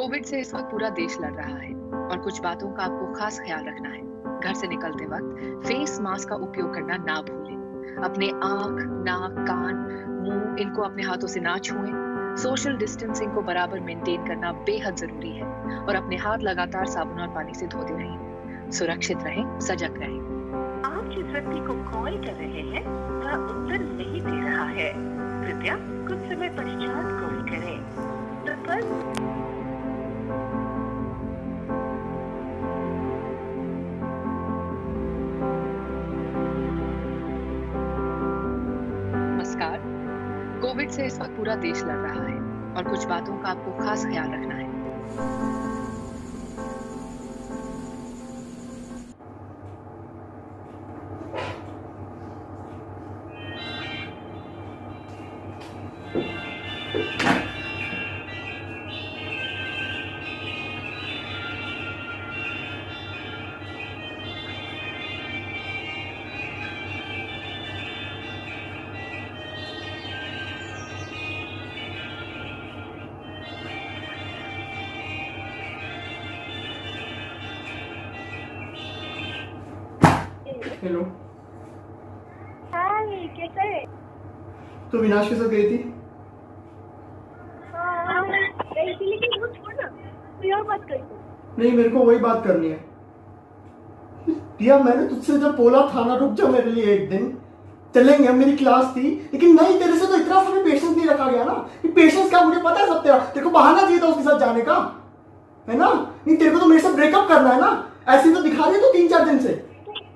Covid से इस वक्त पूरा देश लड़ रहा है और कुछ बातों का आपको खास ख्याल रखना है। घर से निकलते वक्त फेस मास्क का उपयोग करना ना भूलें। अपने आंख, नाक, कान, मुंह इनको अपने हाथों से ना छुएं। सोशल डिस्टेंसिंग को बराबर मेंटेन करना बेहद जरूरी है और अपने हाथ लगातार साबुन और पानी से धोते रहें। सुरक्षित रहें, सजग रहें। आप जिस व्यक्ति को कॉल कर रहे हैं वह उत्तर नहीं दे रहा है। कृपया कुछ समय पश्चात कॉल करें। नमस्कार। कोविड से इस वक्त पूरा देश लड़ रहा है और कुछ बातों का आपको खास ख्याल रखना है। हेलो। हाय, कैसा है? तो विनाश के साथ गई थी? हाँ, गई थी, लेकिन वो छोड़ ना, कोई और बात करी थी। नहीं, मेरे को वही बात करनी है। दिया, मैंने तुझसे जब बोला था ना, रुक जा मेरे लिए एक दिन, चलेंगे। अब मेरी क्लास थी, लेकिन नहीं, तेरे से तो इतना सा भी पेशेंस नहीं रखा गया ना। पेशेंस क्या, मुझे पता है सब तेरे को बहाना चाहिए था उसके साथ जाने का, है ना? नहीं, तेरे को तो मेरे साथ ब्रेकअप करना है ना। ऐसे तो दिखा रही तो 3-4 दिन से।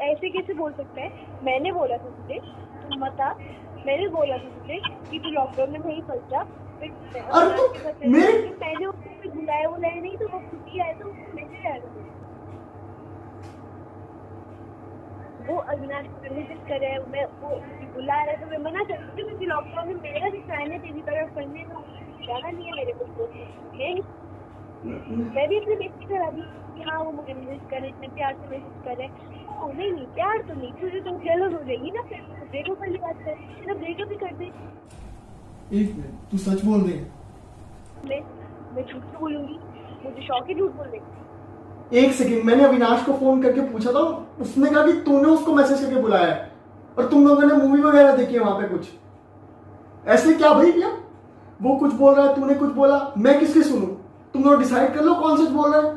ऐसे कैसे बोल सकते हैं? मैंने बोला था तुझे, तुम मत आ। मैंने बोला था तुझे कि तू लॉकडाउन में नहीं फंस जा। अरे तो मैंने उसको बुलाया नहीं, तो वो खुद ही आया, तो मैसेज आया था। वो अविनाश को कन्विंस कर रहा है, मैं वो बुला रहा है, तो मैं मना करती हूँ क्योंकि लॉकडाउन में मेरा भी प्लान है तेरी तरफ करने का। जाना नहीं है मेरे को। मैं भी अपनी बेइज्जती करा दी कि हाँ वो मुझे मैसेज करे, इतने प्यार से मैसेज करे। नहीं, प्यार तो नहीं, तुझे तो जेलस हो जाएगी ना। फिर ब्रेकअप वाली बात कर, तेरा ब्रेकअप ही कर दे। एक मिनट, तू सच बोल रही है? मैं झूठ क्यों बोलूंगी? मुझे शौक ही झूठ बोलने का। एक सेकंड, मैंने अविनाश को फोन करके पूछा था, उसने कहा कि तूने उसको मैसेज करके बुलाया है और तुम लोगों ने मूवी वगैरह देखी है वहां पे कुछ। ऐसे क्या भाई भैया, वो कुछ बोल रहा है, तूने कुछ बोला, मैं किसकी सुनूं? तुम लोग डिसाइड कर लो कौन सच बोल रहा है।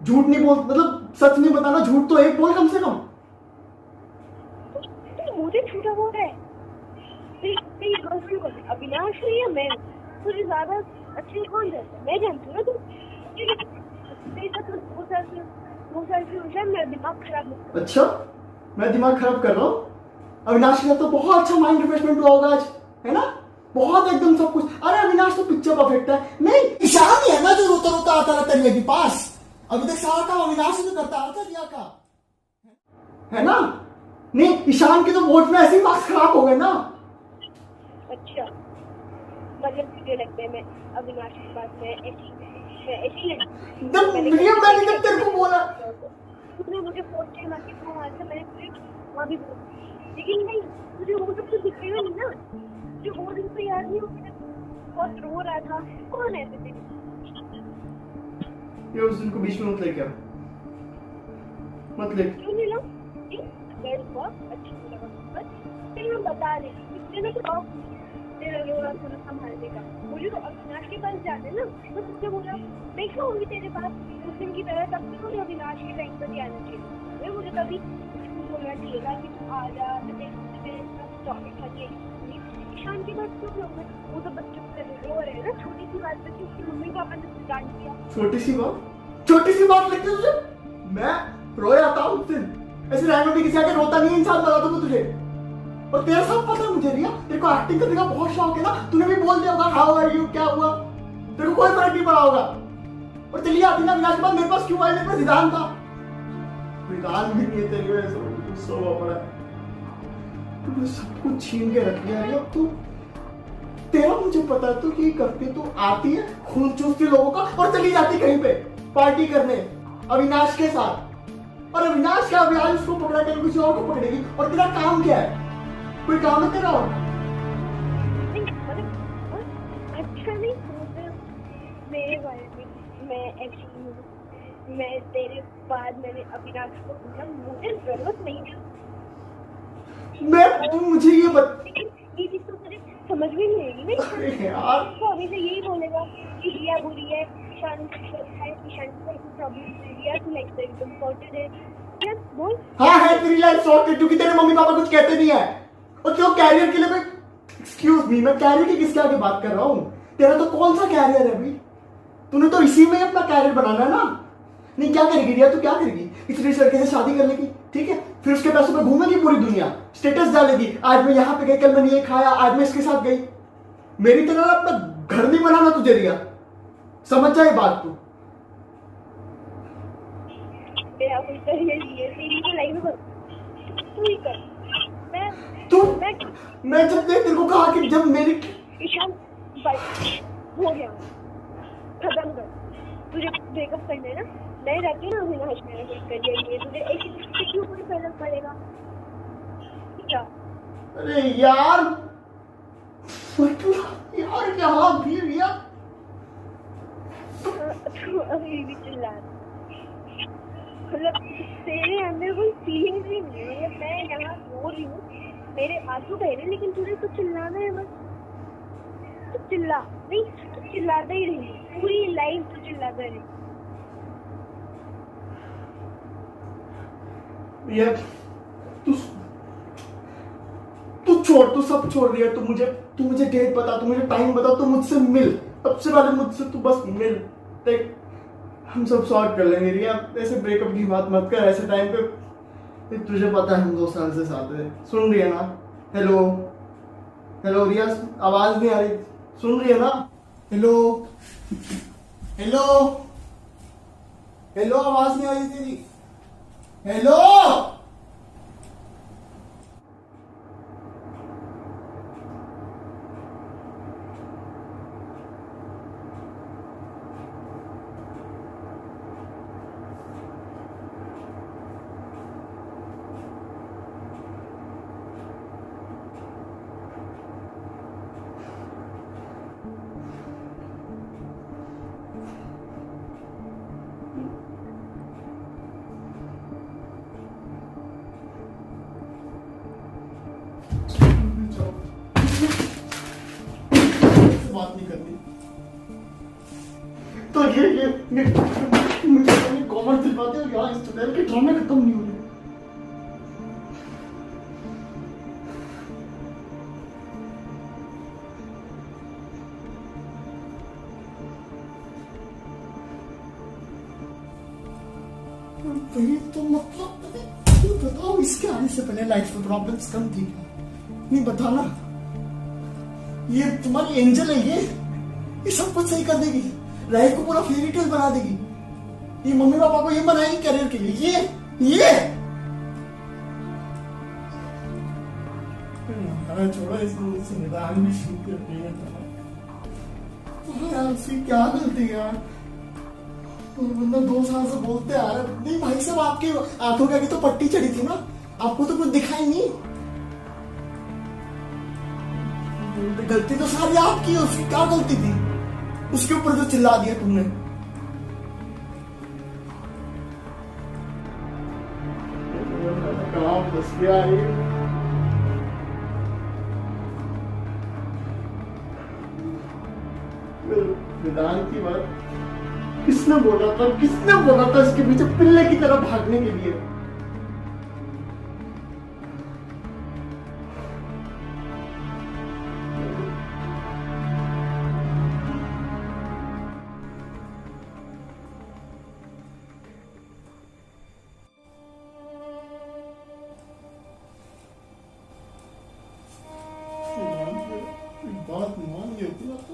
झूठ नहीं बोल, मतलब सच नहीं बताना, झूठ तो एक बोल कम से कम। तो मुझे झूठा बोल रहा है? तेरी गर्लफ्रेंड कौन है, अविनाश है या मैं? तुझे ज्यादा अच्छे कौन जानता है? मैं जानती हूँ ना। तू तेरे साथ 2 साल से उलझा, मेरा दिमाग खराब मत कर। अच्छा, मैं दिमाग खराब कर रहा हूँ? अविनाश के साथ तो बहुत अच्छा माइंड रिफ्रेशमेंट हुआ होगा आज, है ना? बहुत एकदम सब कुछ। अरे अविनाश तो पिक्चर परफेक्ट है। नहीं, ईशान ही है ना जो रोता रोता आता रहता है के पास। अभी तक सारा काम अविनाश ही तो करता आ रहा था रिया का, है ना? नहीं, ईशान के तो वोट में ऐसे ही मार्क्स खराब हो गए ना। अच्छा, मतलब तुझे लगता है मैं अविनाश के पास मैं ऐसी मैंने जब तेरे को बोला, तूने मुझे फोन किया ना कि वहाँ से मैंने तुझे वहाँ भी बोला, लेकिन नहीं, तुझे वो सब तो दिखेगा नहीं ना। जो वो दिन तो याद नहीं, बहुत रो रहा था। कौन है ऐसे? ये उस दिन को बीच में मत लेके आ, मत ले। क्यों नहीं लो? अच्छी लगा, बस फिर मैं बता रही हूँ तो तेरा रोना थोड़ा संभालने का। मुझे तो अविनाश के पास जाने ना, तो तुझे बोला मैं क्यों होंगी तेरे पास उस दिन की तरह। तब भी मुझे अविनाश के टाइम पर आना चाहिए। मुझे कभी बोलना चाहिए था कि तू आ जा, चॉकलेट खाती है। ईशान की बात क्यों करूँ? वो तो बच्चों से रो रहे हैं ना, छोटी सी बात पर उसकी मम्मी पापा ने डांट दिया। छोटी सी बात लगती है तुझे? मैं रोया था उस दिन? ऐसे रैंडम किसी आके रोता नहीं इंसान, बता दूं तुझे। और तेरा सब पता है मुझे रिया, तेरे को एक्टिंग करने का बहुत शौक है ना। तूने भी बोल दिया होगा हाउ आर यू, क्या हुआ, तेरे को कोई फर्क नहीं पड़ा होगा। और चलिए आती ना विनाश के बाद मेरे पास क्यों आई? मेरे पास विधान था, विधान भी नहीं है तेरी वजह से गुस्सा हुआ पड़ा है। तूने सब कुछ छीन के रख लिया है। अब तू, तेरा मुझे पता है तू ये करती, तू आती है खून चूसती लोगों का और चली जाती कहीं पे पार्टी करने अविनाश के साथ। और अविनाश क्या, अविनाश उसको पकड़ा कर किसी और को पकड़ेगी। और तेरा काम क्या है? कोई काम है तेरा? अच्छा नहीं मेरे बारे में मैं ऐसी हूँ, मैं तेरे बाद मैंने अविनाश को बोला मुझे जरूरत नहीं है। मैं मुझे ये लेकिन ये चीज तो मुझे समझ में नहीं आएगी ना। अरे यार तो हमेशा यही बोलेगा कि रिया बुरी है, शांति है, कि शांति का प्रॉब्लम है, रिया की लाइफ एकदम सॉर्टेड है। क्या बोल? हाँ है, तेरी लाइफ सॉर्टेड क्योंकि तेरे मम्मी पापा कुछ कहते नहीं है। और क्यों कैरियर के लिए मैं एक्सक्यूज मी, मैं कैरियर की किसके आगे बात कर रहा हूँ? तेरा तो कौन सा कैरियर है भाई? तूने तो इसी में अपना कैरियर बनाना है ना। नहीं क्या करेगी रिया, तू क्या करेगी? इस लड़के से शादी कर लेगी, ठीक है, फिर उसके पैसों पे घूमेगी पूरी दुनिया, स्टेटस डालेगी, आज मैं यहाँ पे गई, कल मैंने ये खाया, आज मैं इसके साथ गई। मेरी तरह अपना घर नहीं बनाना तुझे रिया, समझ जाए बात तू। मेरा कोई करियर नहीं है, तेरी तो लाइफ में तू ही कर। मैं जब तेरे को कहा कि जब मेरी ईशान बस हो गया, खत्म कर। तुझे ब्रेकअप करना है ना, मैं रहती हूँ ना अविनाश, मेरा कोई करियर नहीं है, तुझे ऐसी चीज़ क्यों कोई फर्क पड़ेगा क्या? अरे यार यार यहाँ भी रिया तू अभी भी चिल्ला रहा। मतलब तेरे अंदर कोई फीलिंग्स ही नहीं है। मतलब मैं यहाँ रो रही हूँ, मेरे आंसू बह रहे, लेकिन तुझे तो चिल्लाना है बस। तू चिल्ला नहीं, तू चिल्लाता ही रही, पूरी लाइफ तू चिल्लाता रही। यार तू छोड़, तू सब छोड़ रही है। तू मुझे डेट बता, तू मुझे टाइम बता, तू मुझसे मिल, सबसे पहले मुझसे तू बस मिल। देख हम सब सॉर्ट कर लेंगे रिया, ऐसे ब्रेकअप की बात मत कर ऐसे टाइम पे। तुझे पता है हम 2 साल से साथ हैं, सुन रही है ना? हेलो हेलो रिया, आवाज नहीं आ रही, सुन रही है ना? हेलो हेलो हेलो, आवाज नहीं आ रही तेरी। हेलो बात नहीं करनी तो ये कॉमर्स दिलवाते हो यार, इस टनल के ड्रामे खत्म नहीं हो रहे। तो मतलब बताओ, इसके आने से पहले लाइफ में प्रॉब्लम्स कम थी क्या? नहीं बताना। ये तुम्हारी एंजल है, ये सब कुछ सही कर देगी, लाइफ को पूरा फेरी टेल बना देगी। ये मम्मी पापा को ये बनाएगी करियर के लिए, ये छोड़ो इसको, निदान भी शुरू करती है यार। उसकी क्या गलती है यार? बंदा 2 साल से बोलते आ रहा है। नहीं भाई साहब, आपकी आंखों के आगे तो पट्टी चढ़ी थी ना, आपको तो कुछ दिखाई नहीं। गलती तो सारी आपकी है, उसकी क्या गलती थी? उसके ऊपर तो चिल्ला दिया तुमने। कहाँ फंस गया ये? विधान की बात किसने बोला था इसके पीछे पिल्ले की तरह भागने के लिए? बात मान गई होती ना तो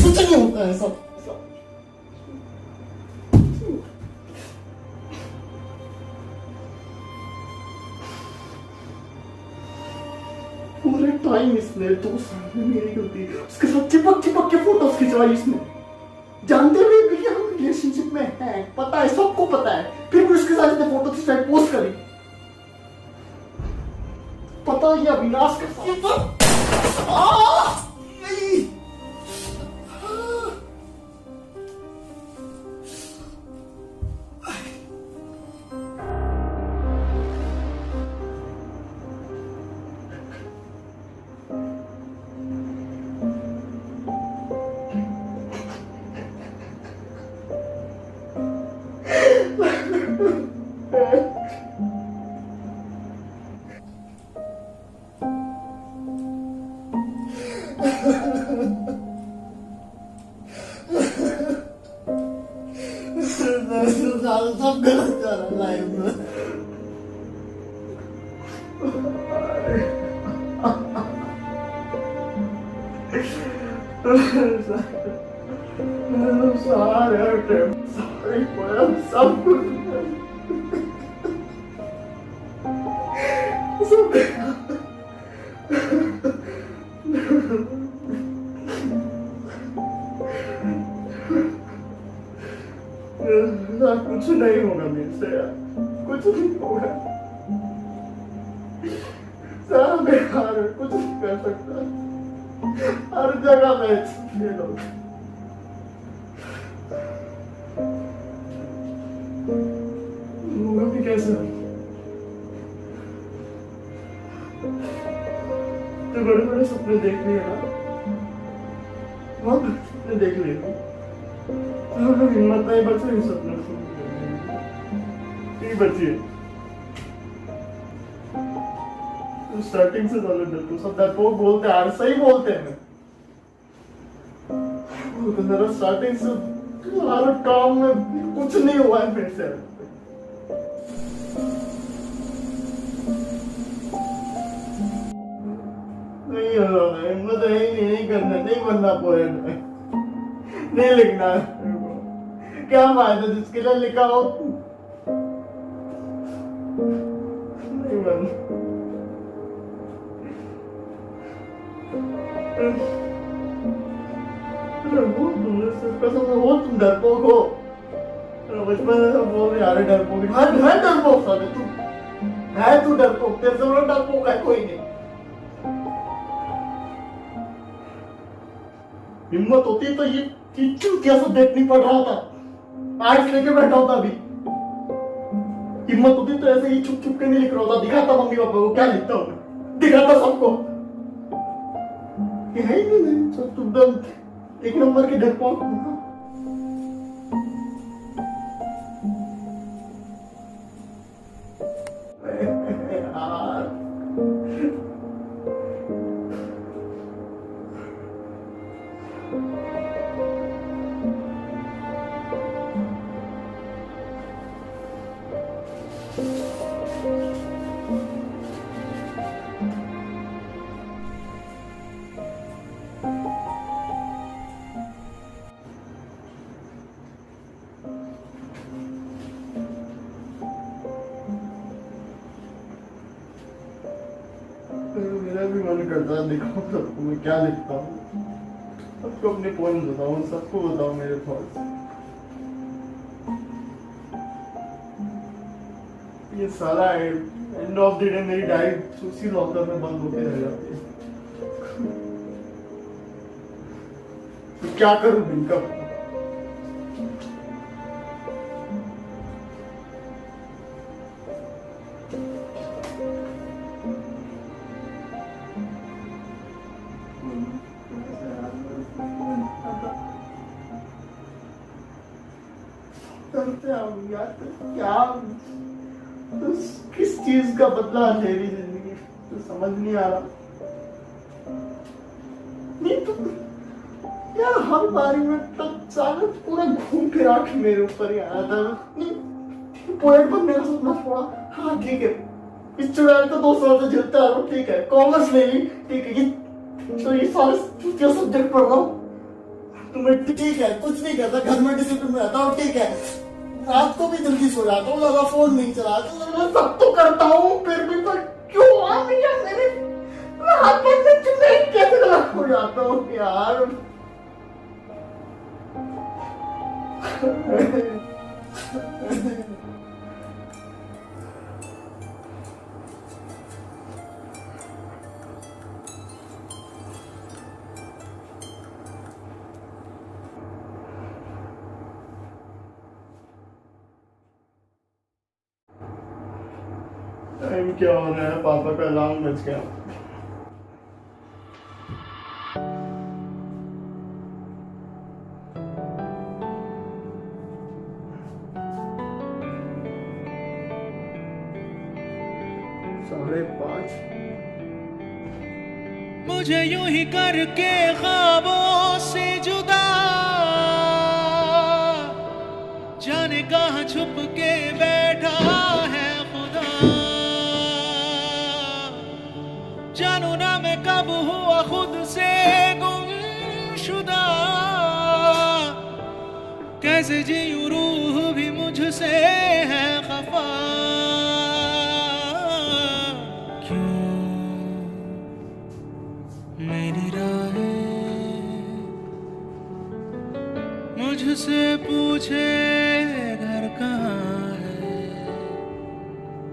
कुछ नहीं होता है सब। पूरे टाइम इसने 2 साल में मेरी गलती, उसके साथ चिपक के फोटोज खिंचवाई इसने, जानते हुए भी कि हम रिलेशनशिप में हैं, पता है, सबको पता है, फिर भी उसके साथ इसने फोटो खिंचवाई, पोस्ट करी। पता है ये अविनाश के साथ नहीं। सब गलत जा रहा लाइफ में। सारे सब कुछ कुछ नहीं होगा मेरे से यार, कुछ नहीं होगा, सारा बेकार है, कुछ नहीं कर सकता, हर जगह मैं फेल हो गया। होगा भी कैसे? तो बड़े बड़े सपने देख लिए ना, बहुत बड़े सपने देख लिए, हिम्मत नहीं बची इन सपनों से, बची है। स्टार्टिंग से ज्यादा डरते सब डरपोक बोलते हैं, सही बोलते हैं। मेरा स्टार्टिंग से हर काम में कुछ नहीं हुआ है मेरे से। नहीं होगा, हिम्मत नहीं करना, नहीं बनना पोएट, नहीं लिखना। क्या फायदा जिसके लिए लिखा हो, नहीं बनना। तुम डरपोक हो, बचपन में सब बोल रहे यार डरपोक है, डरपोक साले तू है, तू डरपोक, तेरे से बड़ा डरपोक है कोई नहीं। हिम्मत होती तो ये चूतिया सब्जेक्ट नहीं पढ़ रहा था, आर्ट्स लेके बैठा होता अभी। हिम्मत होती तो ऐसे ही चुप चुप के नहीं लिख रहा होता, दिखाता मम्मी पापा को क्या लिखता हूँ, दिखाता सबको। है ही नहीं, सब एक नंबर के डरपोक। मेरा भी मन करता है दिखाऊं सबको मैं क्या लिखता हूँ, सबको अपने पॉइंट बताऊं, सबको बताऊं मेरे थॉट्स। ये सारा एंड ऑफ द डे मेरी डायरी उसी लॉकर में बंद होके रह जाती है। तो क्या करूं इनका? यार क्या तो किस चीज का बदला तेरी जिंदगी, तो समझ नहीं आ रहा। नहीं तो यार हर बारी में तब सारा पूरा घूम फिरा के मेरे ऊपर ही आया था। नहीं पोएट बनने का सपना छोड़ा, हाँ ठीक है, इस चुड़ैल को 2 साल से झेलता आ रहा हूँ, ठीक है, कॉमर्स ले ली, ठीक है, तो ये सारे सब्जेक्ट पढ़ रहा हूँ, तुम्हें ठीक है, कुछ नहीं कहता, घर में डिसिप्लिन में रहता हूँ, ठीक है, रात को भी जल्दी सो जाता हूँ, लगा फोन नहीं चलाता, मैं सब तो करता हूँ, फिर भी पर क्यों आ गया मेरे हाथ में से नहीं, कैसे गलत हो जाता हूँ यार। टाइम क्या हो रहा है, पापा का अलार्म बज गया। मुझे यूं ही करके ख्वाबों से जुदा, जाने कहाँ छुप के बैठा है खुदा। जानू ना मैं कब हुआ खुद से गुमशुदा, कैसे जीऊं रूह भी मुझसे है खफा। मेरी राहें मुझसे पूछे घर कहाँ है,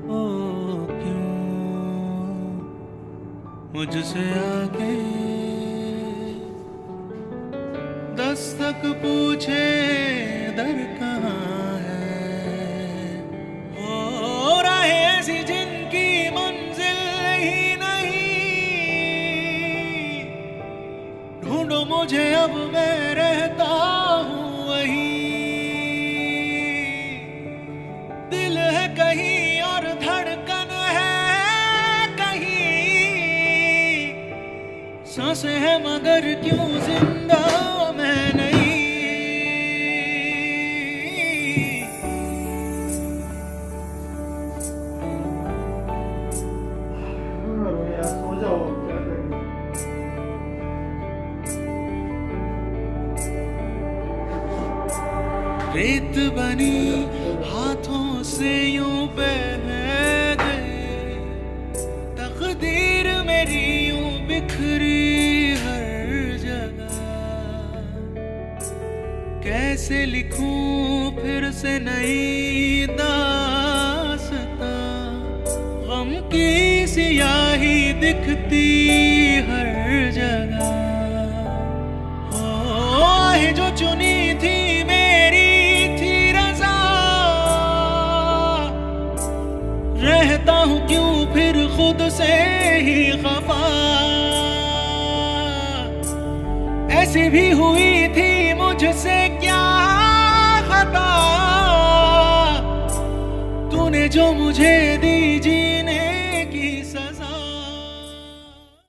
ओ क्यों मुझसे आके दस्तक पूछे दर कहाँ है। ओ राहें ऐसी जिनकी मंजिल ही नहीं, ढूंढो मुझे अब मैं रहता हूँ वहीं। दिल है कहीं और धड़कन है कहीं, सांसें है मगर क्यों जिंदा मैं नहीं। यार सो जाओ, क्या करें। रेत बनी हाथों से यूं बह गए, तकदीर मेरी यूं बिखरी हर जगह। कैसे लिखूं फिर से नई दास्तां, गम की सियाही दिखती हर जगह। ओ आहे जो चुनी थी मेरी थी रज़ा, रहता हूँ क्यों फिर खुद से ही खफा। ऐसी भी हुई थी मुझसे क्या खता, तूने जो मुझे दी जी